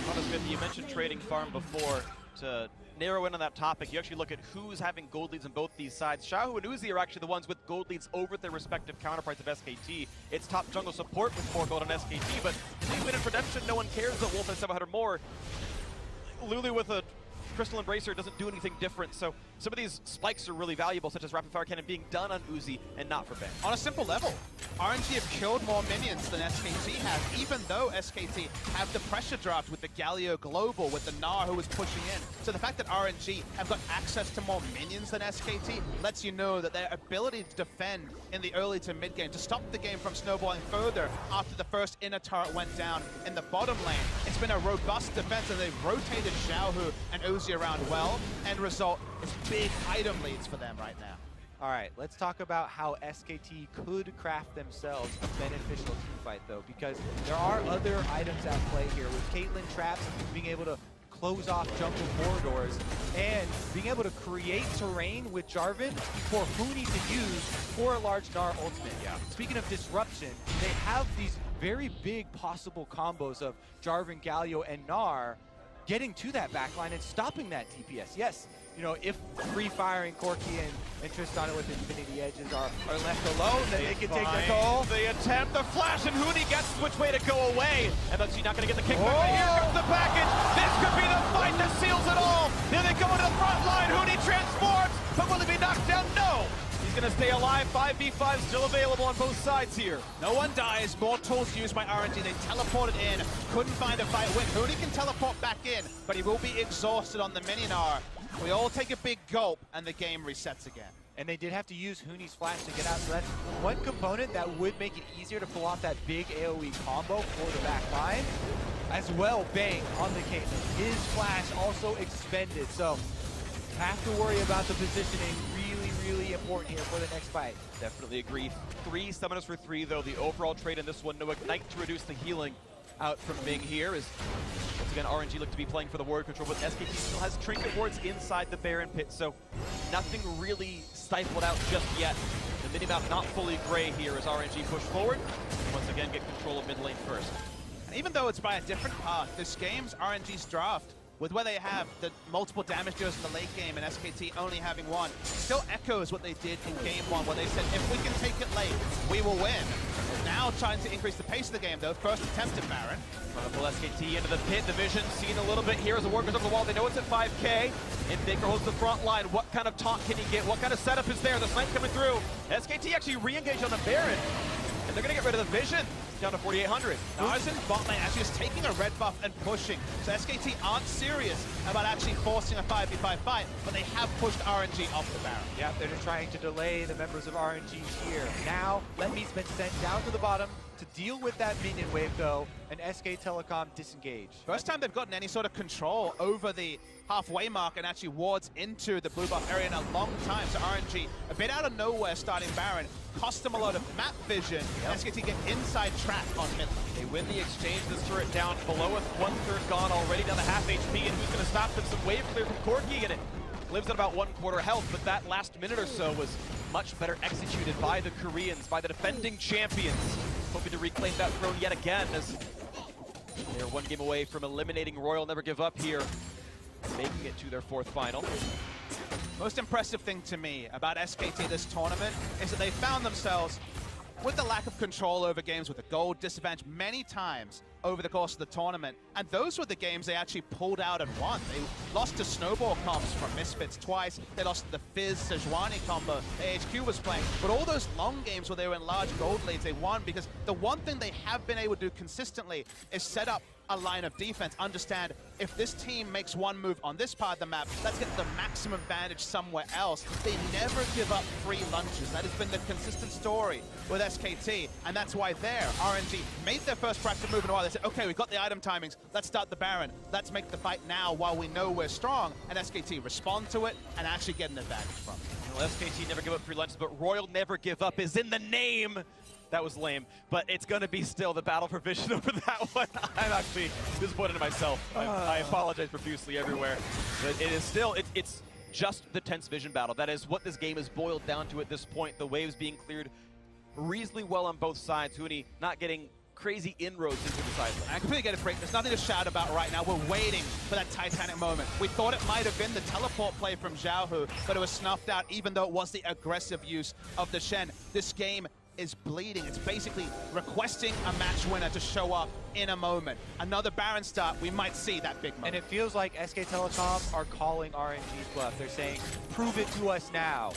Honest 50, you mentioned trading farm before. To narrow in on that topic, you actually look at who's having gold leads on both these sides. Shahu and Uzi are actually the ones with gold leads over their respective counterparts of SKT. It's top jungle support with 4 gold on SKT, but 3-minute redemption, no one cares that Wolf has 700 more. Lulu with a Crystal Embracer doesn't do anything different, so some of these spikes are really valuable, such as Rapid Fire Cannon being done on Uzi and not for Bang. On a simple level, RNG have killed more minions than SKT have, even though SKT have the pressure draft with the Galio Global, with the Gnar who is pushing in. So the fact that RNG have got access to more minions than SKT lets you know that their ability to defend in the early to mid game, to stop the game from snowballing further after the first inner turret went down in the bottom lane, it's been a robust defense, and they've rotated Xiaohu and Uzi around well. End result is big item leads for them right now. All right, let's talk about how SKT could craft themselves a beneficial team fight, though, because there are other items at play here, with Caitlyn traps being able to close off jungle corridors and being able to create terrain with Jarvan for Huni to use for a large Gnar ultimate. Yeah. Speaking of disruption, they have these very big possible combos of Jarvan, Galio, and Gnar getting to that backline and stopping that DPS. Yes, you know, if Free Firing Corki and Tristan with Infinity Edges are left alone, then they can take their toll. The attempt, the flash, and Huni gets which way to go away. MLG not going to get the kickback, but here comes the package. This could be the fight that seals it all. There they go into the front line. Huni transforms, but will he be knocked down? No. He's going to stay alive. 5v5 still available on both sides here. No one dies. More tools used by RNG. They teleported in. Couldn't find a fight win. Huni can teleport back in, but he will be exhausted on the Mininar. We all take a big gulp, and the game resets again. And they did have to use Huni's flash to get out, so that's one component that would make it easier to pull off that big AoE combo for the back line. As well, Bang on the Caitlyn. His flash also expended, so have to worry about the positioning. Really important here for the next fight. Definitely agree. 3 summoners for 3, though. The overall trade in this one, no Ignite to reduce the healing out from Bing here is, once again, RNG look to be playing for the ward control, but SKT still has Trinket wards inside the Baron pit, so nothing really stifled out just yet. The minimap not fully gray here as RNG push forward. Once again, get control of mid lane first. And even though it's by a different path, this game's RNG's draft, with where they have the multiple damage dealers in the late game and SKT only having one, still echoes what they did in game 1, where they said, if we can take it late, we will win. Now trying to increase the pace of the game, though. First attempt at Baron. Pull SKT into the pit. The vision seen a little bit here as the ward goes over the wall. They know it's at 5k, and Baker holds the front line. What kind of taunt can he get? What kind of setup is there? The snipe coming through. SKT actually re-engaged on the Baron, and they're going to get rid of the vision. Down to 4,800. Now, in bot lane actually just taking a red buff and pushing. So SKT aren't serious about actually forcing a 5v5 fight, but they have pushed RNG off the Baron. Yeah, they're just trying to delay the members of RNG here. Now, Letme's been sent down to the bottom to deal with that minion wave, though, and SK Telecom disengage. First time they've gotten any sort of control over the halfway mark and actually wards into the blue buff area in a long time. So RNG, a bit out of nowhere starting Baron, cost them a lot of map vision. And SKT get inside track on mid lane. They win the exchange, this turret down below us, 1/3 gone already, down to half HP, and who's going to stop them? Some wave clear from Corki, and it lives at about 1/4 health, but that last minute or so was much better executed by the Koreans, by the defending champions, hoping to reclaim that throne yet again, as they're 1 game away from eliminating Royal Never Give Up here, making it to their 4th final. Most impressive thing to me about SKT this tournament is that they found themselves with the lack of control over games with a gold disadvantage many times over the course of the tournament. And those were the games they actually pulled out and won. They lost to Snowball comps from Misfits twice. They lost to the Fizz Sejuani combo AHQ was playing. But all those long games where they were in large gold leads, they won because the one thing they have been able to do consistently is set up a line of defense. Understand, if this team makes one move on this part of the map, let's get the maximum advantage somewhere else. They never give up free lunches. That has been the consistent story with SKT, and that's why there, RNG made their first practice move in a while. They said, okay, we've got the item timings, let's start the Baron. Let's make the fight now while we know we're strong, and SKT respond to it and actually get an advantage from it. Well, SKT never give up free lunches, but Royal Never Give Up is in the name. That was lame, but it's going to be still the battle for vision over that one. I'm actually disappointed in myself. I apologize profusely everywhere. But it is still, it's just the tense vision battle. That is what this game is boiled down to at this point. The waves being cleared reasonably well on both sides. Huni not getting crazy inroads into the side lane. I completely get it, Frank. There's nothing to shout about right now. We're waiting for that Titanic moment. We thought it might have been the teleport play from Xiaohu, but it was snuffed out, even though it was the aggressive use of the Shen. This game is bleeding. It's basically requesting a match winner to show up in a moment. Another Baron start, we might see that big moment. And it feels like SK Telecom are calling RNG's bluff. They're saying, prove it to us now.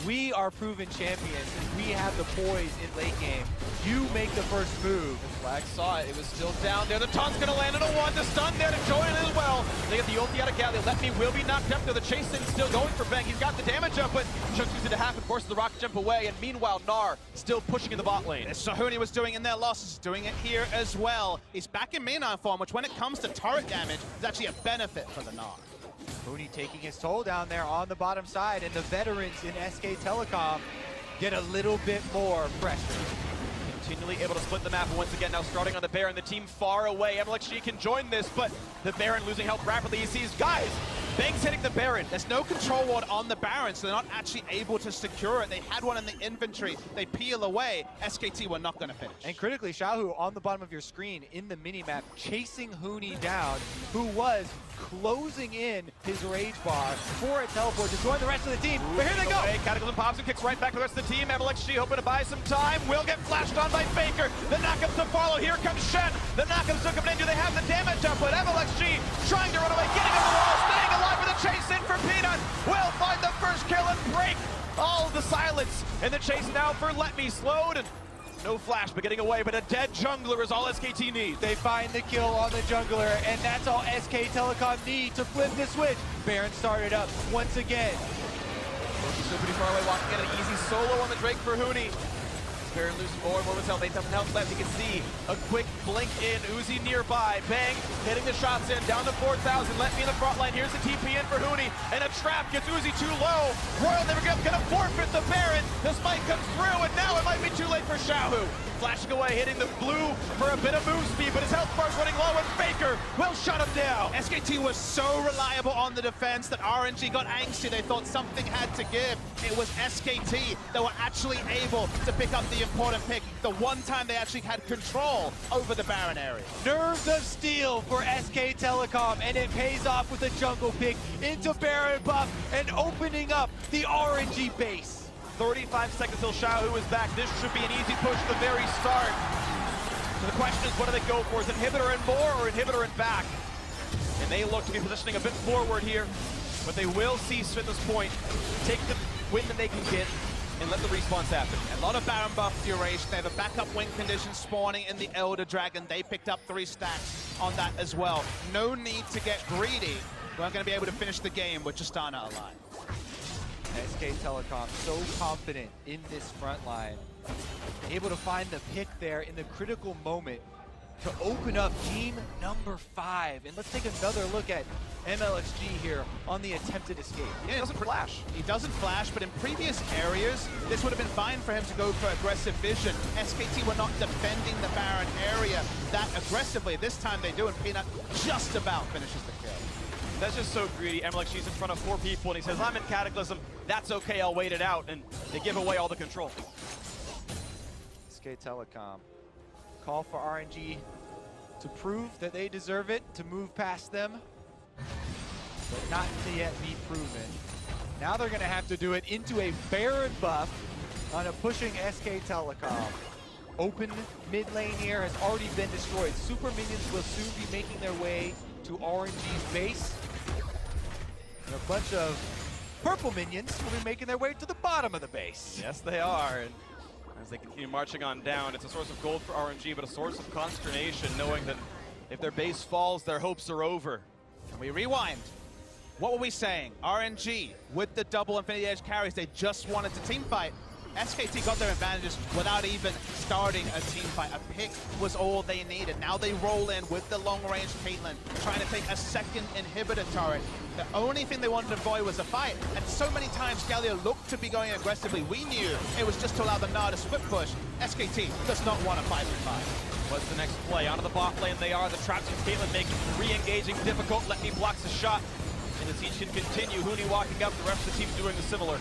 We are proven champions, and we have the poise in late game. You make the first move. Flag saw it. It was still down there. The taunt's going to land on a 1. The stun there to join it as well. They get the ulti out of Galley. Letme will be knocked up there. The chase thing's still going for Bang. He's got the damage up, but Chunks uses it to half and forces the rocket jump away. And meanwhile, Gnar still pushing in the bot lane. As Sahuni was doing in their losses, doing it here as well. He's back in Main form, which when it comes to turret damage, is actually a benefit for the Gnar. Huni taking his toll down there on the bottom side, and the veterans in SK Telecom get a little bit more pressure. Continually able to split the map, and once again now starting on the Baron. The team far away. MLXG can join this, but the Baron losing health rapidly. He sees, guys, Bang's hitting the Baron. There's no control ward on the Baron, so they're not actually able to secure it. They had one in the inventory. They peel away. SKT were not going to finish. And critically, Xiaohu on the bottom of your screen in the minimap, chasing Huni down, who was closing in his rage bar for a teleport to join the rest of the team. But here they go! Cataclysm pops and kicks right back to the rest of the team. MLXG hoping to buy some time. Will get flashed on by Faker. The knockups to follow. Here comes Shen. The knockups are coming in. Do they have the damage up? But MLXG trying to run away, getting on the wall, staying alive with a chase in for Peanut. Will find the first kill and break all the silence. And the chase now for Let Me slowed. And no flash, but getting away, but a dead jungler is all SKT needs. They find the kill on the jungler, and that's all SK Telecom need to flip the switch. Baron started up once again. He's still pretty far away, walking in an easy solo on the Drake for Huni. Baron losing more and more of his health, 8,000 health left. You can see a quick blink in, Uzi nearby. Bang, hitting the shots in, down to 4,000. Let me in the front line. Here's the TP in for Huni, and a trap gets Uzi too low. Royal never gonna forfeit the Baron. This might come through, and now it might be too late for Xiaohu. Flashing away, hitting the blue for a bit of move speed, but his health bar's running low, and Faker will shut him down. SKT was so reliable on the defense that RNG got angsty. They thought something had to give. It was SKT that were actually able to pick up the important pick. The one time they actually had control over the Baron area. Nerves of steel for SK Telecom, and it pays off with a jungle pick into Baron buff and opening up the RNG base. 35 seconds till Xiaohu is back. This should be an easy push at the very start. So the question is, what do they go for? Is it inhibitor and more or inhibitor and back? And they look to be positioning a bit forward here, but they will cease at this point, take the win that they can get, and let the respawns happen. A lot of Baron buff duration. They have a backup win condition spawning in the Elder Dragon. They picked up 3 stacks on that as well. No need to get greedy. We're not going to be able to finish the game with Justana alive. SK Telecom so confident in this front line, able to find the pick there in the critical moment to open up team number 5. And let's take another look at MLXG here on the attempted escape. Yeah, he doesn't flash. He doesn't flash, but in previous areas, this would have been fine for him to go for aggressive vision. SKT were not defending the Baron area that aggressively. This time they do, and Peanut just about finishes the kill. That's just so greedy. MLXG's in front of 4 people, and he says, I'm in Cataclysm. That's okay, I'll wait it out. And they give away all the control. SK Telecom call for RNG to prove that they deserve it, to move past them, but not to yet be proven. Now they're going to have to do it into a Baron buff on a pushing SK Telecom. Open mid lane here has already been destroyed. Super minions will soon be making their way to RNG's base. And a bunch of purple minions will be making their way to the bottom of the base. Yes, they are. And as they continue marching on down, it's a source of gold for RNG, but a source of consternation, knowing that if their base falls, their hopes are over. And we rewind. What were we saying? RNG with the double Infinity Edge carries, they just wanted to team fight. SKT got their advantages without even starting a team fight. A pick was all they needed. Now they roll in with the long-range Caitlyn, trying to take a second inhibitor turret. The only thing they wanted to avoid was a fight, and so many times Galio looked to be going aggressively. We knew it was just to allow the Gnar to split push. SKT does not want a 5v5. What's the next play? Onto the bot lane they are. The traps from Caitlyn making re-engaging difficult. Let Me blocks the shot, and the siege can continue. Huni walking up, the rest of the team's doing the similar.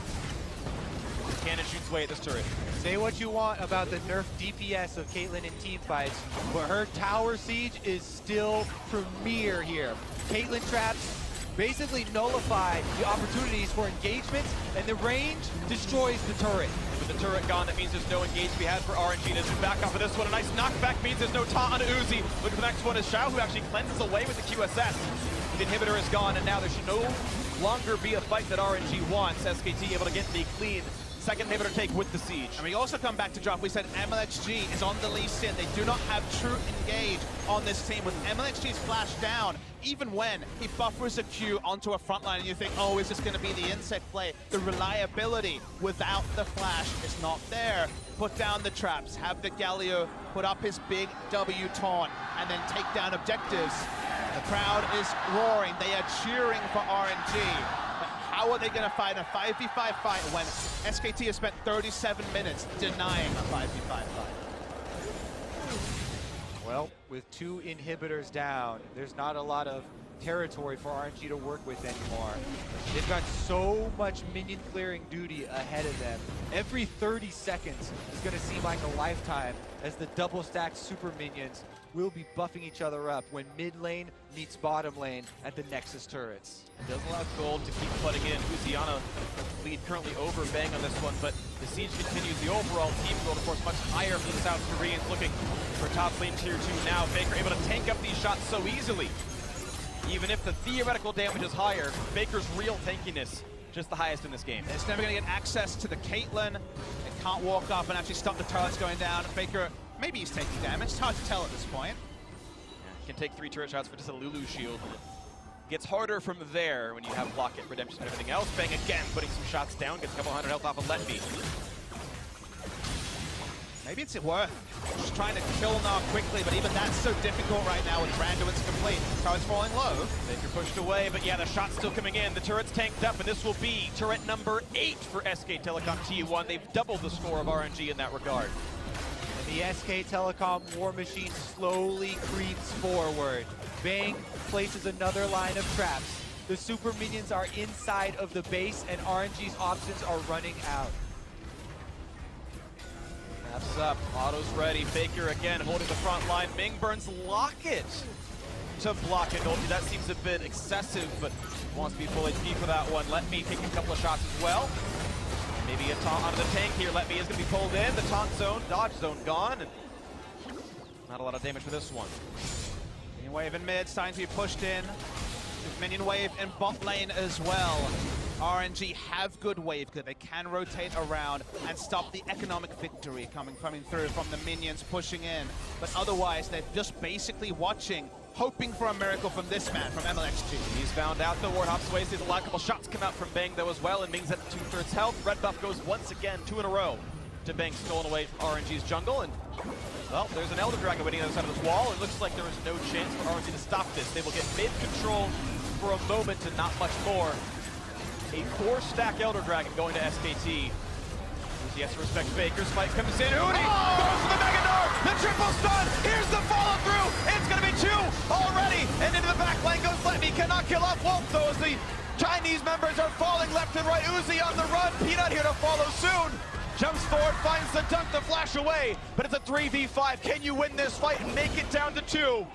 Cannon shoots away at this turret. Say what you want about the nerf DPS of Caitlyn in teamfights, but her tower siege is still premier here. Caitlyn traps basically nullify the opportunities for engagements, and the range destroys the turret. With the turret gone, that means there's no engage to be had for RNG. As we back off of this one, a nice knockback means there's no taunt on Uzi. Look at the next one is Xiao, who actually cleanses away with the QSS. The inhibitor is gone, and now there should no longer be a fight that RNG wants. SKT able to get the clean second inhibitor take with the siege. And we also come back to drop. We said MLXG is on the Lee Sin. They do not have true engage on this team. With MLXG's flash down, even when he buffers a Q onto a front line and you think, oh, is this going to be the insect play? The reliability without the flash is not there. Put down the traps, have the Galio put up his big W taunt, and then take down objectives. The crowd is roaring. They are cheering for RNG. How are they going to fight a 5v5 fight when SKT has spent 37 minutes denying a 5v5 fight? Well, with 2 inhibitors down, there's not a lot of territory for RNG to work with anymore. They've got so much minion clearing duty ahead of them. Every 30 seconds is going to seem like a lifetime as the double stacked super minions will be buffing each other up when mid lane meets bottom lane at the Nexus turrets. It does allow Gold to keep flooding in. Uziana lead currently over Bang on this one, but the siege continues. The overall team goal, of course, much higher for the South Koreans, looking for top lane tier 2 now. Faker able to tank up these shots so easily. Even if the theoretical damage is higher, Faker's real tankiness just the highest in this game. It's never going to get access to the Caitlyn. It can't walk up and actually stop the turrets going down. Faker, maybe he's taking damage. It's hard to tell at this point. Yeah, can take 3 turret shots for just a Lulu shield. Gets harder from there when you have Locket, Redemption, and everything else. Bang again, putting some shots down, gets a couple hundred health off of Letby. Maybe it's worth just trying to kill Gnar quickly, but even that's so difficult right now with Randuin's complete. Turret's falling low. Faker pushed away, but yeah, the shot's still coming in. The turret's tanked up, and this will be turret number 8 for SK Telecom T1. They've doubled the score of RNG in that regard. And the SK Telecom war machine slowly creeps forward. Bang places another line of traps. The super minions are inside of the base, and RNG's options are running out. Maps up, auto's ready. Faker again holding the front line. Ming burns Locket to block it. That seems a bit excessive, but wants to be full HP for that one. Let me take a couple of shots as well. Maybe a taunt onto the tank here. Let me is going to be pulled in. The taunt zone, dodge zone gone. And not a lot of damage for this one. Minion wave in mid, starting to be pushed in. Minion wave in bot lane as well. RNG have good wave because they can rotate around and stop the economic victory coming through from the minions pushing in. But otherwise, they're just basically watching, hoping for a miracle from this man, from MLXG. He's found out the ward hops away. Sees a lot of couple shots come out from Bang though as well, and Ming's at 2/3 health. Red buff goes once again, 2 in a row to Bang, stolen away from RNG's jungle. And well, there's an Elder Dragon waiting on the other side of this wall. It looks like there is no chance for RNG to stop this. They will get mid control for a moment and not much more. A 4-stack Elder Dragon going to SKT. He has to respect Faker's fight comes in. Hootie goes for the Mega Gnar. The triple stun. Here's the follow through. It's going to be 2 already. And into the back lane goes Letby. Cannot kill off Wolf though as the Chinese members are falling left and right. Uzi on the run. Peanut here to follow soon. Jumps forward, finds the dunk to flash away. But it's a 3v5. Can you win this fight and make it down to 2?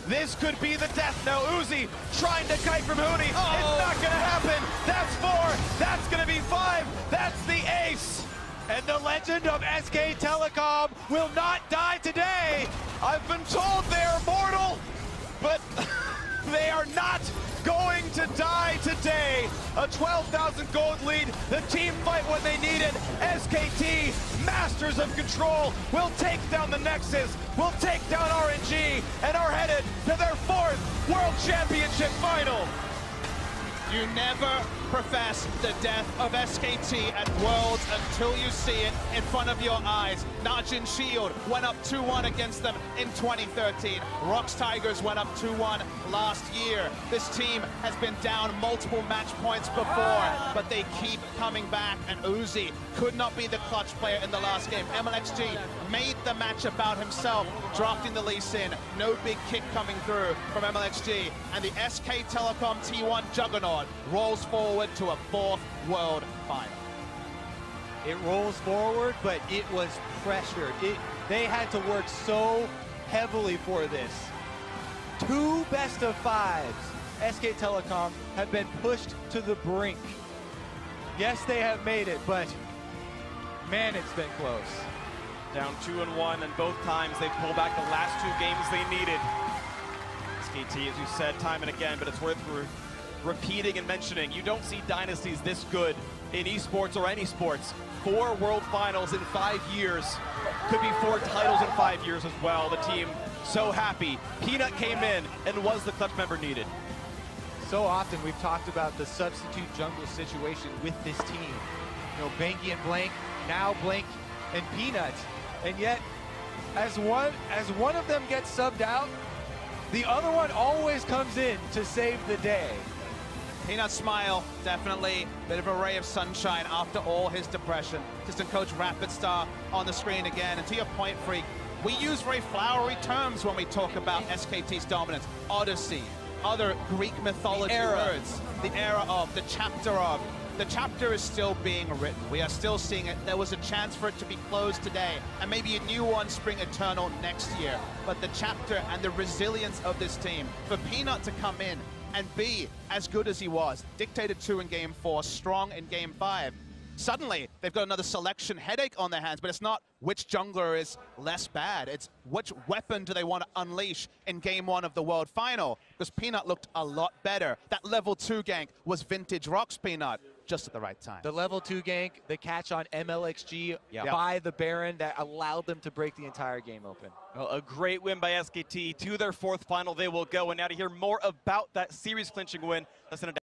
This could be the death now. Uzi trying to kite from Hootie. It's not going to happen. That's 4. That's going to be 5. That's the ace. And the legend of SK Telecom will not die today. I've been told they're mortal, but they are not going to die today. A 12,000 gold lead. The team fight when they need it. SKT, masters of control, will take down the Nexus, will take down RNG, and are headed to their 4th World Championship final. You never profess the death of SKT at Worlds until you see it in front of your eyes. Najin Shield went up 2-1 against them in 2013. Rox Tigers went up 2-1 last year. This team has been down multiple match points before, but they keep coming back, and Uzi could not be the clutch player in the last game. MLXG made the match about himself, drafting the Lee Sin. No big kick coming through from MLXG, and the SK Telecom T1 juggernaut rolls forward to a 4th World Final. It rolls forward, but it was pressured. They had to work so heavily for this. 2 best of 5s. SK Telecom have been pushed to the brink. Yes, they have made it, but man, it's been close. Down 2-1, and both times they pulled back the last 2 games they needed. SKT, as you said, time and again, but it's worth repeating and mentioning. You don't see dynasties this good in esports or any sports. 4 world finals in 5 years. Could be 4 titles in 5 years as well. The team so happy. Peanut came in and was the clutch member needed. So often we've talked about the substitute jungle situation with this team. You know, Banky and Blank, now Blank and Peanut. And yet, as one of them gets subbed out, the other one always comes in to save the day. Peanut smile, definitely a bit of a ray of sunshine after all his depression. Assistant coach Rapid Star on the screen again. And to your point, Freak, we use very flowery terms when we talk about SKT's dominance. Odyssey, other Greek mythology words. The era of, the chapter of. The chapter is still being written. We are still seeing it. There was a chance for it to be closed today, and maybe a new one spring eternal next year. But the chapter and the resilience of this team, for Peanut to come in and be as good as he was, dictated 2 in Game 4, strong in Game 5, suddenly they've got another selection headache on their hands, but it's not which jungler is less bad. It's which weapon do they want to unleash in Game 1 of the World Final, because Peanut looked a lot better. That level 2 gank was vintage Rocks Peanut, just at the right time. The level 2 gank, the catch on MLXG by the Baron that allowed them to break the entire game open. Well, a great win by SKT. To their 4th final they will go. And now to hear more about that series clinching win, listen to